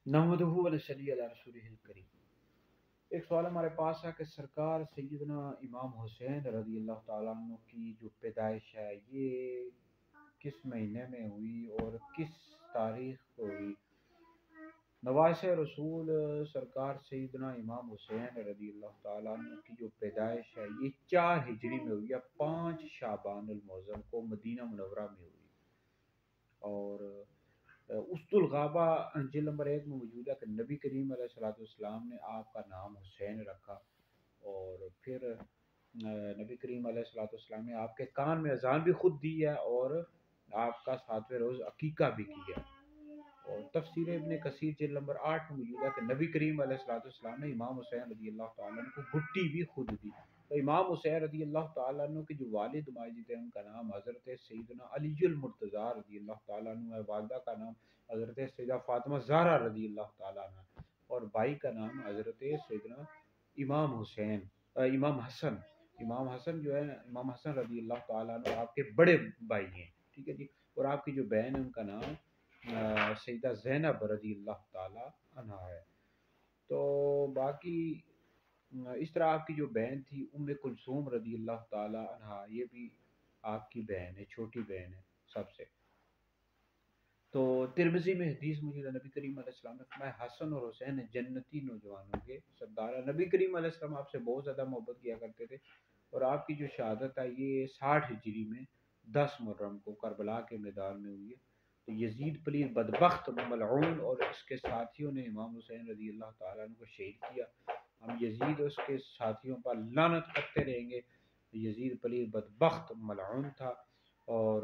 نحمدہ و نصلی علی رسولہ الکریم۔ ایک سوال ہمارے پاس ہے کہ سرکار سیدنا امام حسین رضی اللہ تعالیٰ عنہ کی جو پیدائش ہے یہ کس مہینے میں ہوئی اور کس تاریخ کو ہوئی؟ نواسہ رسول سرکار سیدنا امام حسین رضی اللہ تعالیٰ عنہ کی جو پیدائش ہے یہ 4 ہجری میں ہوئی ہے، 5 شعبان المعظم کو مدینہ منورہ میں ہوئی۔ اور اسد الغابہ جلد نمبر 1 میں موجود ہے کہ نبی کریم علیہ الصلوۃ والسلام نے آپ کا نام حسین رکھا، اور پھر نبی کریم علیہ الصلوۃ والسلام نے آپ کے کان میں اذان بھی خود دی ہے اور آپ کا 7ویں روز عقیقہ بھی کیا۔ اور تفسیر ابن کثیر جلد نمبر 8 میں موجود ہے کہ نبی کریم علیہ الصلوۃ والسلام نے امام حسین رضی اللہ تعالیٰ عنہ کو گھٹی بھی خود دی۔ تو امام حسین رضی اللہ تعالیٰ عنہ کے جو والد ماجد ہیں ان کا نام حضرت سیدنا علی المرتضیٰ رضی اللہ تعالیٰ عنہ ہے، والدہ کا نام حضرت سیدہ فاطمہ زہرا رضی اللہ تعالیٰ عنہ، اور بھائی کا نام حضرت سیدنا امام حسین امام حسن امام حسن جو ہے امام حسن رضی اللہ تعالیٰ عنہ آپ کے بڑے بھائی ہیں، ٹھیک ہے جی۔ اور آپ کی جو بہن ہے ان کا نام سیدہ زینب رضی اللہ تعالی عنہ ہے۔ تو باقی اس طرح آپ کی جو بہن تھی ام کلثوم رضی اللہ تعالی عنہ، یہ بھی آپ کی بہن ہے، چھوٹی بہن ہے سب سے۔ تو ترمذی میں حدیث موجود ہے، نبی کریم علیہ السلام نے فرمایا حسن اور حسین جنتی نوجوانوں کے سردار ہیں۔ نبی کریم علیہ السلام آپ سے بہت زیادہ محبت کیا کرتے تھے، اور آپ کی جو شہادت ہے یہ 60 ہجری میں 10 محرم کو کربلا کے میدان میں ہوئی ہے۔ تو یزید پلید بدبخت ملعون اور اس کے ساتھیوں نے امام حسین رضی اللہ تعالیٰ عنہ کو شہید کیا۔ ہم یزید اور اس کے ساتھیوں پر لعنت کرتے رہیں گے۔ یزید پلید بدبخت ملعون تھا، اور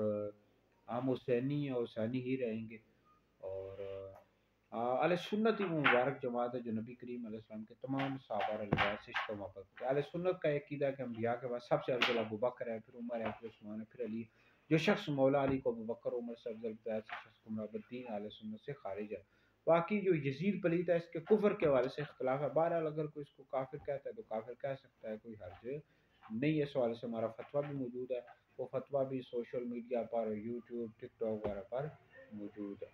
ہم حسینی اور حسینی ہی رہیں گے۔ اور اہل سنت ہی وہ مبارک جماعت ہے جو نبی کریم علیہ السلام کے تمام صحابہ رضی اللہ سے عشق و محبت کرتے ہیں۔ اہل سنت کا عقیدہ ہے کہ انبیاء کے بعد سب سے افضل ابو بکر ہے، پھر عمر ہے، پھر عثمان ہے، پھر علی۔ جو شخص مولا علی کو ابو بکر عمر سے افضل بتایا سے شخص گمراہ بدین اہل سنت سے خارج ہے۔ باقی جو یزید پلیت ہے اس کے کفر کے حوالے سے اختلاف ہے، بہرحال اگر کوئی اس کو کافر کہتا ہے تو کافر کہہ سکتا ہے، کوئی حرج نہیں ہے۔ اس حوالے سے ہمارا فتویٰ بھی موجود ہے، وہ فتویٰ بھی سوشل میڈیا پر، یوٹیوب، ٹک ٹاک وغیرہ پر موجود ہے۔